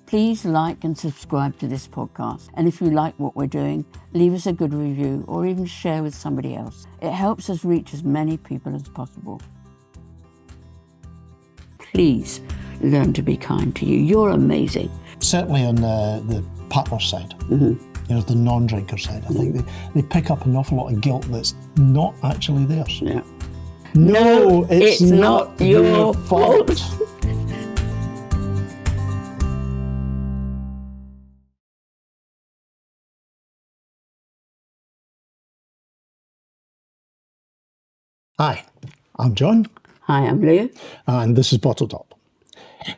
Please like and subscribe to this podcast. And if you like what we're doing, leave us a good review or even share with somebody else. It helps us reach as many people as possible. Please learn to be kind to you. You're amazing. Certainly on the partner side, the non-drinker side, I think they pick up an awful lot of guilt that's not actually theirs. Yeah. No, it's not your fault. Hi, I'm John. Hi, I'm Leah. And this is Bottled Up.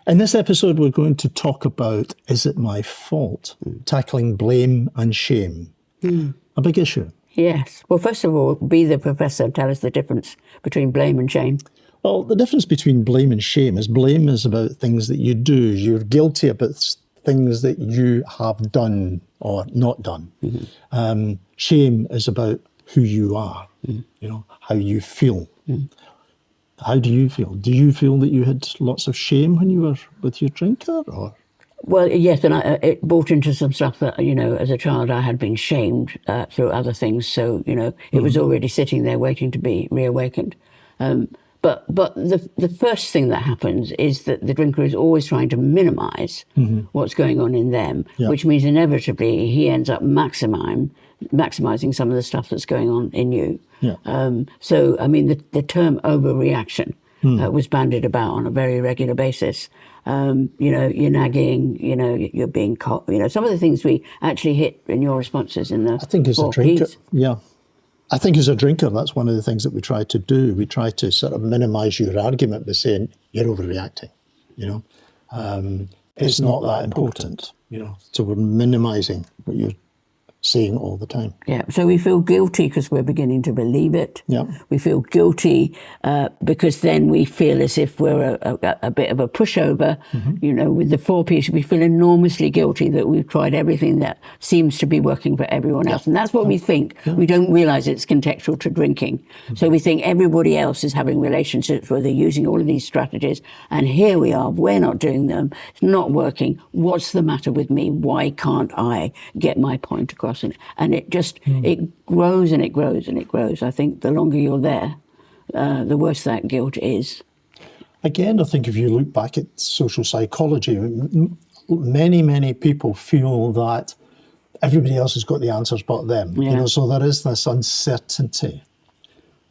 In this episode, we're going to talk about Is It My Fault? Tackling blame and shame. A big issue. Yes. Well, first of all, be the professor and tell us the difference between blame and shame. Well, the difference between blame and shame is blame is about things that you do. You're guilty about things that you have done or not done. Shame is about who you are, how you feel. How do you feel? Do you feel that you had lots of shame when you were with your drinker? Or? Well, yes, and it brought into some stuff that, as a child I had been shamed through other things. So, it was already sitting there waiting to be reawakened. But the first thing that happens is that the drinker is always trying to minimise what's going on in them, which means inevitably he ends up maximising some of the stuff that's going on in you. So, I mean, the term overreaction was bandied about on a very regular basis. You're nagging, you're being caught, some of the things we actually hit in your responses in the I think as a drinker, I think as a drinker, that's one of the things that we try to do. We try to sort of minimise your argument by saying, you're overreacting, It's not that important, So we're minimising what you're saying all the time. Yeah, so we feel guilty because we're beginning to believe it. We feel guilty because then we feel as if we're a bit of a pushover. With the 4Ps, we feel enormously guilty that we've tried everything that seems to be working for everyone else. And that's what we think. We don't realise it's contextual to drinking. So we think everybody else is having relationships where they're using all of these strategies. And here we are, we're not doing them. It's not working. What's the matter with me? Why can't I get my point across? And it just, it grows and it grows and it grows. I think the longer you're there, the worse that guilt is. Again, I think if you look back at social psychology, many people feel that everybody else has got the answers but them. So there is this uncertainty.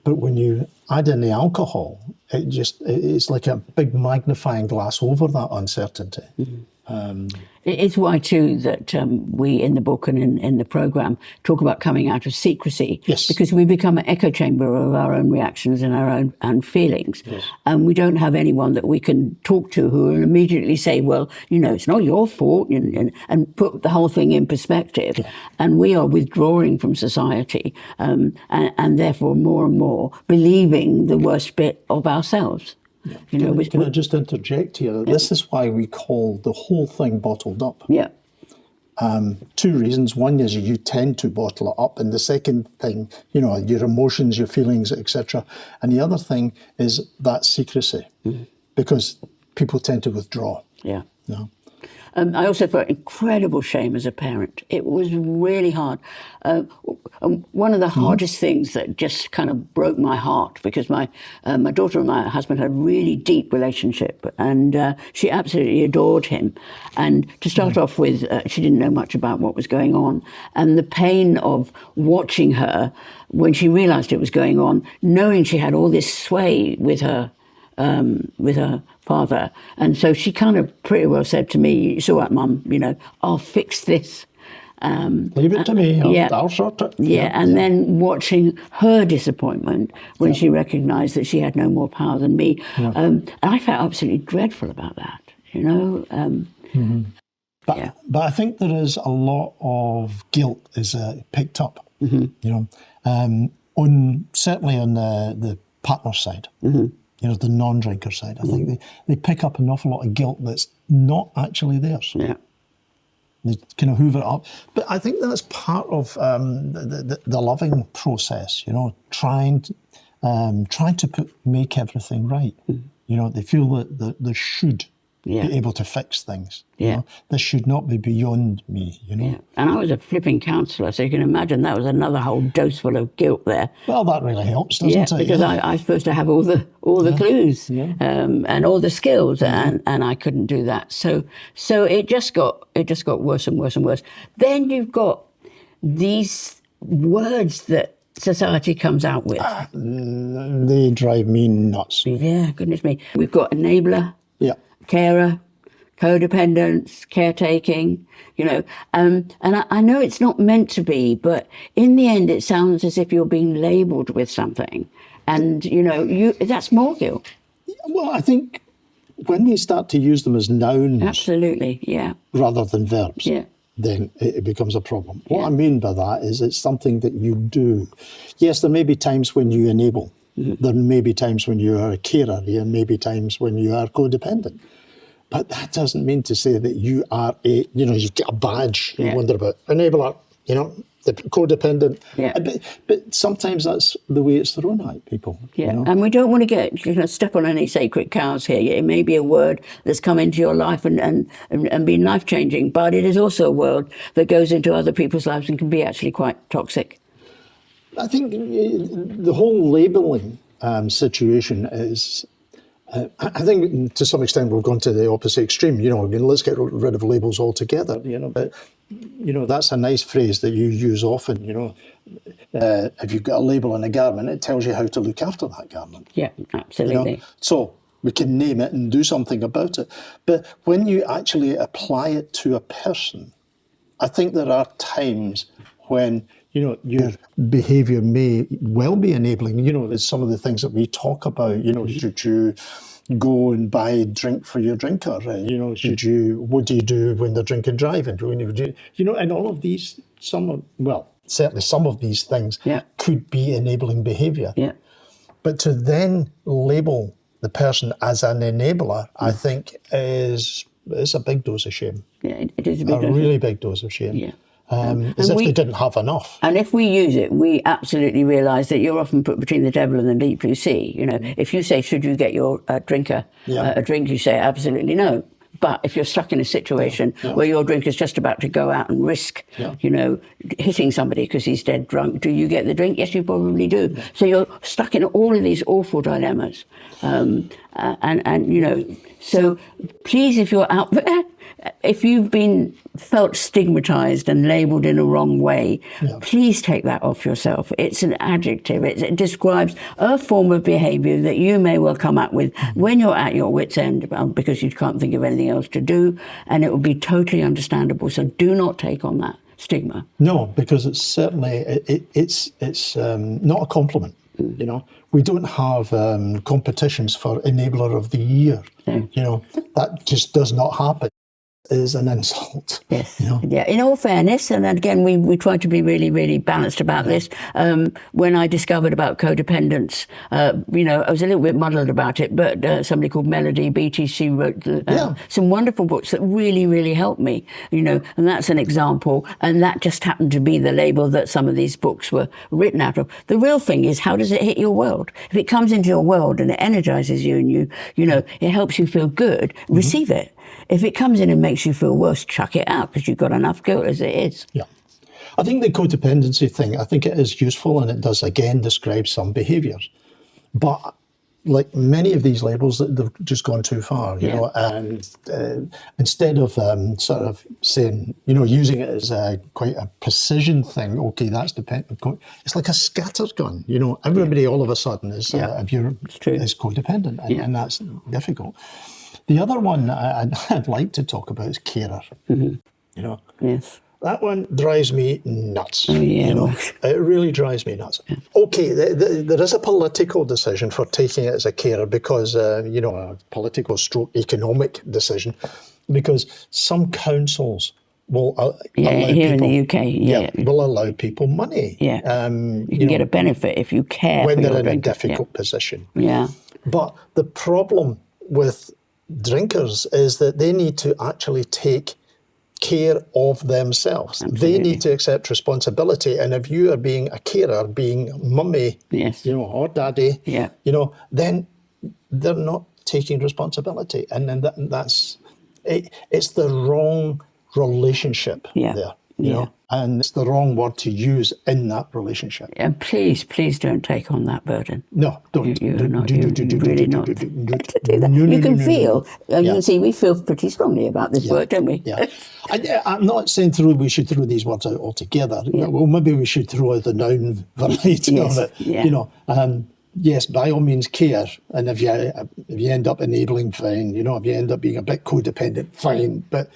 But when you add in the alcohol, it's like a big magnifying glass over that uncertainty. It's why, too, that we in the book and in the programme talk about coming out of secrecy. Yes. Because we become an echo chamber of our own reactions and our own feelings. Yes. And we don't have anyone that we can talk to who will immediately say, well, it's not your fault, and put the whole thing in perspective. And we are withdrawing from society and therefore more and more believing the worst bit of ourselves. Can I just interject here? This is why we call the whole thing bottled up. Two reasons. One is you tend to bottle it up, and the second thing, your emotions, your feelings, etc. And the other thing is that secrecy, because people tend to withdraw. I also felt incredible shame as a parent. It was really hard. One of the hardest things that just kind of broke my heart, because my daughter and my husband had a really deep relationship, and she absolutely adored him. And to start off with, she didn't know much about what was going on. And the pain of watching her when she realised it was going on, knowing she had all this sway with her father. And so she kind of pretty well said to me, "It's all right, Mum, I'll fix this. Leave it to me, I'll sort it." And then watching her disappointment when she recognised that she had no more power than me. I felt absolutely dreadful about that, But I think there is a lot of guilt is picked up, certainly on the partner side. The non-drinker side. I think they pick up an awful lot of guilt that's not actually theirs. They kind of hoover it up. But I think that's part of the loving process, trying to make everything right. They feel that there should Yeah. be able to fix things. Yeah. You know? This should not be beyond me, you know. Yeah. And I was a flipping counsellor, so you can imagine that was another whole dose full of guilt there. Well, that really helps, doesn't it? Because I'm supposed to have all the clues and all the skills, and I couldn't do that. So it just got worse and worse and worse. Then you've got these words that society comes out with. They drive me nuts. Yeah, goodness me. We've got enabler, carer, codependence, caretaking, you know. And I know it's not meant to be, but in the end it sounds as if you're being labelled with something. And, you know, that's more guilt. Well, I think when we start to use them as nouns... Absolutely, yeah. ...rather than verbs, then it becomes a problem. What I mean by that is it's something that you do. Yes, there may be times when you enable. There may be times when you are a carer. There may be times when you are codependent. But that doesn't mean to say that you are you get a badge. You wonder about enabler, you know, the codependent. Yeah. But sometimes that's the way it's thrown at people. Yeah, you know? And we don't want to get step on any sacred cows here. It may be a word that's come into your life and been life-changing, but it is also a word that goes into other people's lives and can be actually quite toxic. I think the whole labelling situation is... I think to some extent we've gone to the opposite extreme. You know, let's get rid of labels altogether. You know, but you know that's a nice phrase that you use often. You know, if you've got a label on a garment, it tells you how to look after that garment. Yeah, absolutely. You know? So we can name it and do something about it. But when you actually apply it to a person, I think there are times when, you know, your behaviour may well be enabling. You know, there's some of the things that we talk about. You know, should you go and buy a drink for your drinker? You know, what do you do when they're drink and driving? You know, and all of these, certainly some of these things could be enabling behaviour. Yeah. But to then label the person as an enabler, I think is a big dose of shame. Yeah, it is a big dose. Really big dose of shame. Yeah. As if they didn't have enough. And if we use it, we absolutely realise that you're often put between the devil and the deep blue sea. You know, if you say, should you get your drinker a drink, you say absolutely no. But if you're stuck in a situation where your drinker's just about to go out and risk, you know, hitting somebody because he's dead drunk, do you get the drink? Yes, you probably do. Yeah. So you're stuck in all of these awful dilemmas. And you know, so please, if you're out there, if you've been felt stigmatised and labelled in a wrong way, please take that off yourself. It's an adjective. It describes a form of behaviour that you may well come up with when you're at your wit's end because you can't think of anything else to do, and it will be totally understandable. So do not take on that stigma. No, because it's certainly it's not a compliment. You know, we don't have competitions for enabler of the year. You know, that just does not happen. Is an insult. Yes. You know? Yeah. In all fairness, and again, we try to be really, really balanced about this. When I discovered about codependence, you know, I was a little bit muddled about it, but somebody called Melody Beattie, she wrote some wonderful books that really, really helped me, you know, and that's an example. And that just happened to be the label that some of these books were written out of. The real thing is, how does it hit your world? If it comes into your world and it energizes you and you know, it helps you feel good, receive it. If it comes in and makes you feel worse, chuck it out because you've got enough guilt as it is. Yeah. I think the codependency thing, I think it is useful and it does, again, describe some behaviours. But like many of these labels, they've just gone too far, you know, and instead of sort of saying, you know, using it as quite a precision thing, okay, that's dependent. It's like a scattergun, you know, everybody all of a sudden is, is codependent and that's difficult. The other one I'd like to talk about is carer. You know, that one drives me nuts. You know, it really drives me nuts. Okay, there is a political decision for taking it as a carer because you know, a political stroke economic decision, because some councils will allow here people, in the UK, will allow people money. You can get a benefit if you care when for they're your in drinkers. a difficult position. But the problem with drinkers is that they need to actually take care of themselves. They need to accept responsibility, and if you are being a carer, being mummy, you know, or daddy, you know, then they're not taking responsibility. And then that's it. It's the wrong relationship there, you know, and it's the wrong word to use in that relationship. And please don't take on that burden. No, don't. You're really not to do that. You can feel, you can see we feel pretty strongly about this work, don't we? Yeah. I'm not saying we should throw these words out altogether. Well, maybe we should throw out the noun variety of it. You know, yes, by all means care. And if you end up enabling, fine. You know, if you end up being a bit codependent, fine. But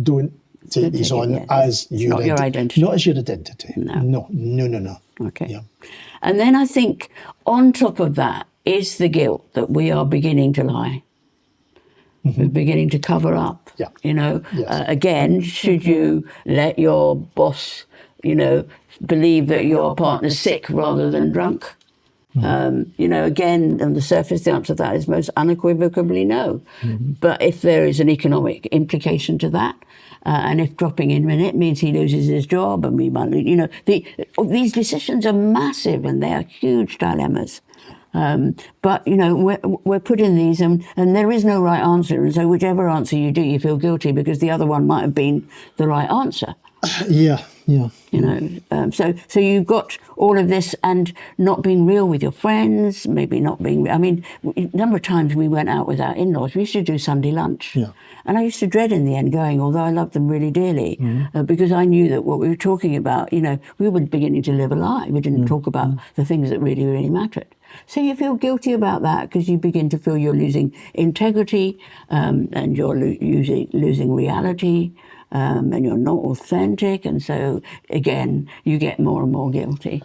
don't take these on as your identity. Not as your identity. No. Okay. Yeah. And then I think on top of that is the guilt that we are beginning to lie. We're beginning to cover up. Yeah. You know, again, should you let your boss, you know, believe that your partner's sick rather than drunk? You know, again, on the surface, the answer to that is most unequivocally no. But if there is an economic implication to that, and if dropping in a minute means he loses his job, and we might, you know, these decisions are massive and they are huge dilemmas. But, you know, we're put in these and there is no right answer. And so whichever answer you do, you feel guilty because the other one might have been the right answer. Yeah. You know, so you've got all of this and not being real with your friends, maybe not being, I mean, a number of times we went out with our in-laws, we used to do Sunday lunch. Yeah. And I used to dread in the end going, although I loved them really dearly, because I knew that what we were talking about, you know, we were beginning to live a lie. We didn't talk about the things that really, really mattered. So you feel guilty about that because you begin to feel you're losing integrity and you're losing reality. And you're not authentic, and so again you get more and more guilty.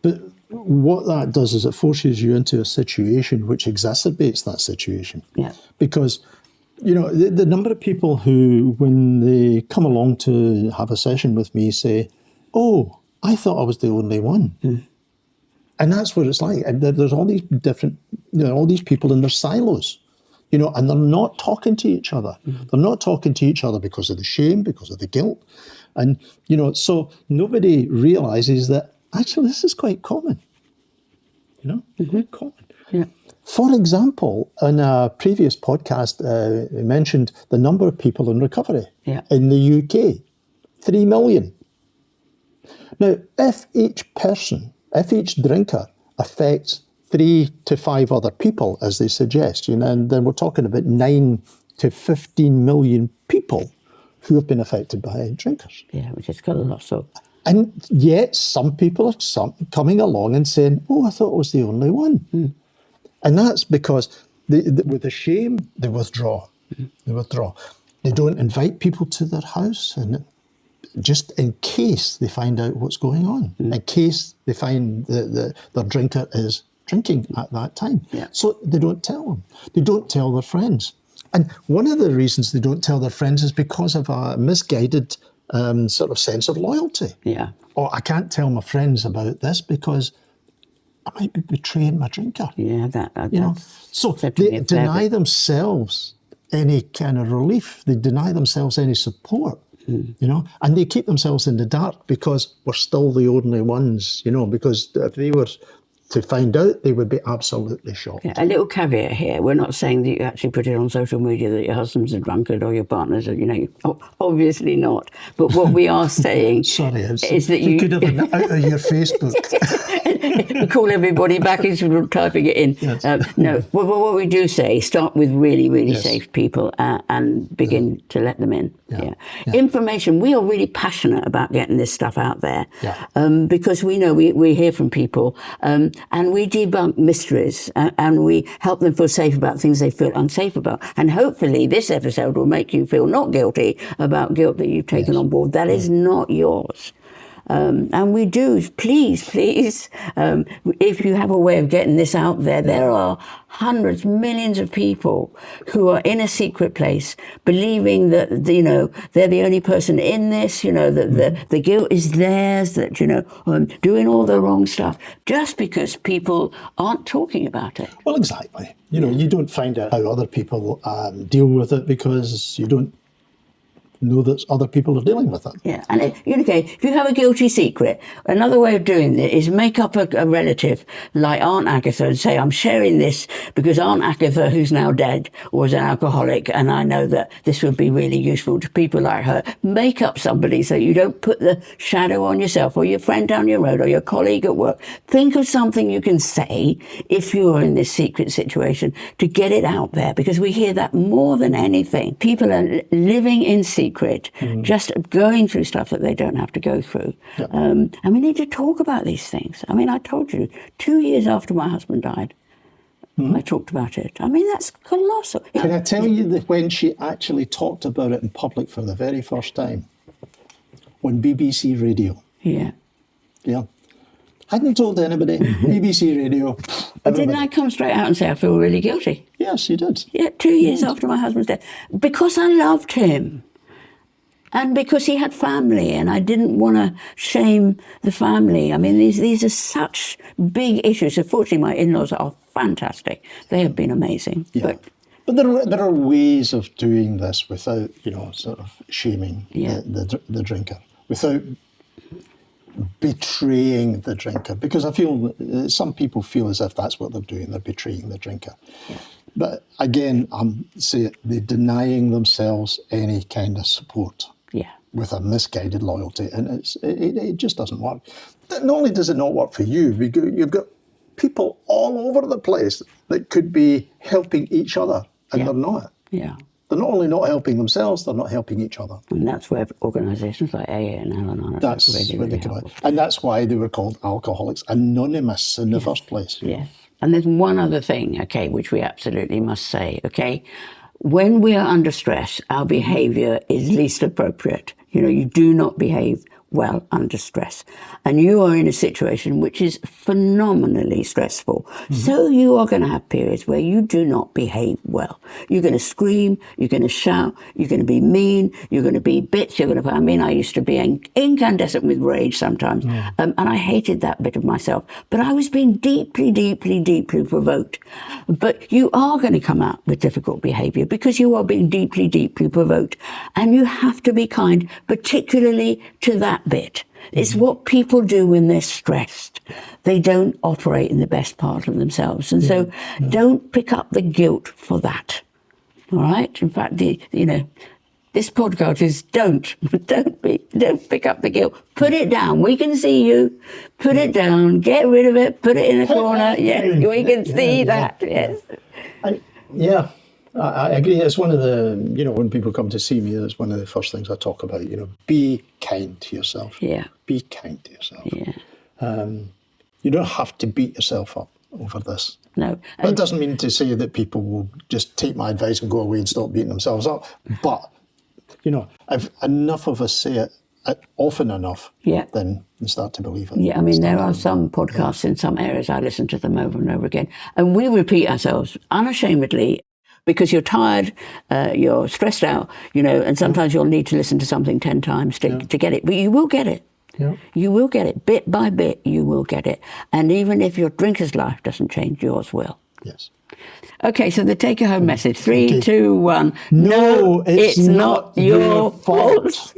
But what that does is it forces you into a situation which exacerbates that situation. Yeah. Because, you know, the number of people who, when they come along to have a session with me, say, "Oh, I thought I was the only one." And that's what it's like. And there's all these different, you know, all these people in their silos. You know, and they're not talking to each other. They're not talking to each other because of the shame, because of the guilt. And, you know, so nobody realises that actually this is quite common. You know, quite common. Yeah. For example, in a previous podcast, I mentioned the number of people in recovery in the UK, 3 million. Now, if each drinker affects 3 to 5 other people, as they suggest, you know, and then we're talking about 9 to 15 million people who have been affected by drinkers. Yeah, which is kind of lot. So, and yet some people are coming along and saying, "Oh, I thought I was the only one," and that's because with the shame they withdraw. They withdraw. They don't invite people to their house, and just in case they find out what's going on, in case they find that their drinker is drinking at that time. So they don't tell them. They don't tell their friends. And one of the reasons they don't tell their friends is because of a misguided sort of sense of loyalty. Or I can't tell my friends about this because I might be betraying my drinker. You know, so they deny themselves any kind of relief. They deny themselves any support. You know, and they keep themselves in the dark because we're still the only ones, you know, because if they were to find out, they would be absolutely shocked. A little caveat here. We're not saying that you actually put it on social media that your husband's a drunkard or your partner's a, you know, obviously not. But what we are saying is that you could have it out of your Facebook. Call everybody back instead of typing it in. No, what we do say, start with really, really safe people and begin to let them in. Information, we are really passionate about getting this stuff out there because we know we hear from people and we debunk mysteries and we help them feel safe about things they feel unsafe about. And hopefully this episode will make you feel not guilty about guilt that you've taken on board. That is not yours. And we do, please, if you have a way of getting this out there, there are hundreds, millions of people who are in a secret place believing that, you know, they're the only person in this, you know, that the guilt is theirs, that, you know, doing all the wrong stuff just because people aren't talking about it. Well, exactly. You know, you don't find out how other people deal with it because you don't know that other people are dealing with it. Yeah, and if you have a guilty secret, another way of doing it is make up a relative like Aunt Agatha and say, I'm sharing this because Aunt Agatha, who's now dead, was an alcoholic, and I know that this would be really useful to people like her. Make up somebody so you don't put the shadow on yourself or your friend down your road or your colleague at work. Think of something you can say if you are in this secret situation to get it out there, because we hear that more than anything. People are living in secret, just going through stuff that they don't have to go through. Yeah. And we need to talk about these things. I mean, I told you, 2 years after my husband died, I talked about it. I mean, that's colossal. Can I tell you that when she actually talked about it in public for the very first time, on BBC Radio? Yeah. Yeah. Hadn't told anybody. BBC Radio. But didn't I come straight out and say I feel really guilty? Yes, you did. Yeah, 2 years after my husband's death. Because I loved him. And because he had family, and I didn't want to shame the family. I mean, these are such big issues. Unfortunately, my in-laws are fantastic. They have been amazing. Yeah. But there are ways of doing this without, sort of shaming the drinker, without betraying the drinker. Because I feel some people feel as if that's what they're doing, they're betraying the drinker. Yeah. But again, I'm saying they're denying themselves any kind of support. Yeah. With a misguided loyalty, and it just doesn't work. Not only does it not work for you, you've got people all over the place that could be helping each other, and they're not. Yeah. They're not only not helping themselves, they're not helping each other. And that's where organisations like AA and Al-Anon are That's really, where really they come helpful. out. And that's why they were called Alcoholics Anonymous in the first place. Yes. And there's one other thing, okay, which we absolutely must say, okay? When we are under stress, our behaviour is least appropriate. You do not behave well under stress. And you are in a situation which is phenomenally stressful. So you are going to have periods where you do not behave well. You're going to scream, you're going to shout, you're going to be mean, you're going to be bitch, I used to be incandescent with rage sometimes. And I hated that bit of myself. But I was being deeply, deeply, deeply provoked. But you are going to come out with difficult behaviour because you are being deeply, deeply provoked. And you have to be kind, particularly to that bit. It's what people do when they're stressed. They don't operate in the best part of themselves. And so don't pick up the guilt for that. All right? In fact, this podcast is don't pick up the guilt. Put it down. We can see you. Put it down. Get rid of it. Put it in a corner. Yes, we can see that. Yes. I agree. It's one of the, when people come to see me, that's one of the first things I talk about, be kind to yourself. Yeah. Be kind to yourself. Yeah. You don't have to beat yourself up over this. No. But it doesn't mean to say that people will just take my advice and go away and stop beating themselves up. But, if enough of us say it often enough, then you start to believe it. Yeah, I mean, there are some podcasts in some areas, I listen to them over and over again, and we repeat ourselves unashamedly. Because you're tired, you're stressed out, and sometimes you'll need to listen to something 10 times to get it. But you will get it. Yeah. You will get it. Bit by bit, you will get it. And even if your drinker's life doesn't change, yours will. Yes. Okay, so the take-home message. 3, 2, 1. No, it's not your fault.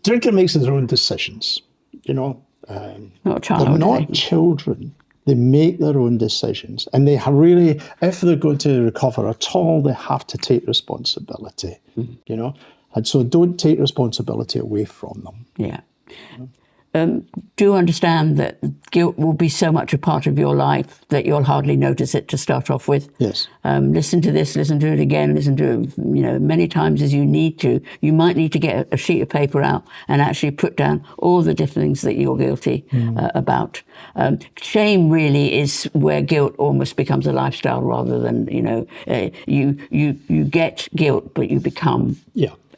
Drinker makes his own decisions, Not a child. They're not children. They make their own decisions, and they really, if they're going to recover at all, they have to take responsibility, and so don't take responsibility away from them. Yeah. Do understand that guilt will be so much a part of your life that you'll hardly notice it to start off with. Yes. Listen to this, listen to it again, listen to it, many times as you need to. You might need to get a sheet of paper out and actually put down all the different things that you're guilty about. Shame really is where guilt almost becomes a lifestyle rather than, you get guilt, but you become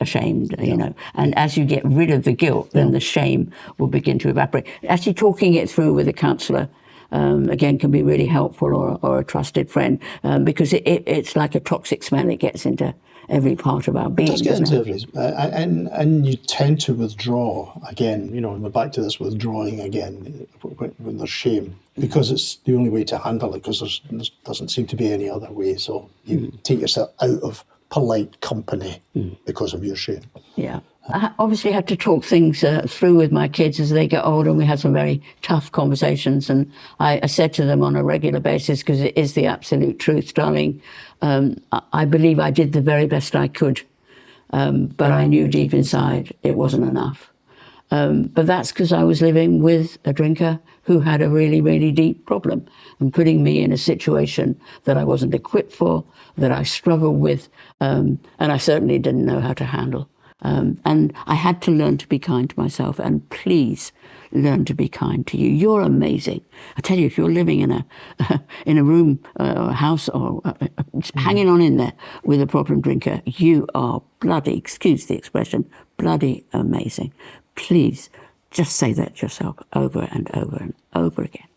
ashamed, and as you get rid of the guilt, then the shame will begin to evaporate. Actually talking it through with a counsellor, again, can be really helpful, or a trusted friend, because it's like a toxic smell. It gets into every part of our being. It does get into every, and you tend to withdraw again, we're back to this withdrawing again when there's shame, because it's the only way to handle it, because there doesn't seem to be any other way. So you take yourself out of polite company because of your shame. Yeah. I obviously had to talk things through with my kids as they get older, and we had some very tough conversations. And I said to them on a regular basis, because it is the absolute truth, darling, I believe I did the very best I could, but I knew deep inside it wasn't enough. But that's because I was living with a drinker who had a really, really deep problem and putting me in a situation that I wasn't equipped for, that I struggled with, and I certainly didn't know how to handle. And I had to learn to be kind to myself, and please learn to be kind to you. You're amazing. I tell you, if you're living in a room or a house or hanging on in there with a problem drinker, you are bloody, excuse the expression, bloody amazing. Please just say that to yourself over and over and over again.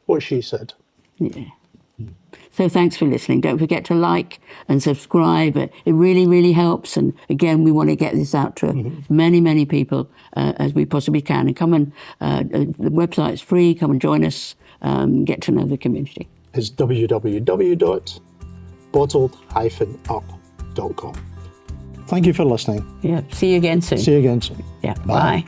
What she said. Yeah. So thanks for listening. Don't forget to like and subscribe. It really, really helps. And again, we want to get this out to as many, many people as we possibly can. And come and, the website's free. Come and join us. Get to know the community. It's www.bottled-up.com. Thank you for listening. Yeah. See you again soon. See you again soon. Yeah. Bye.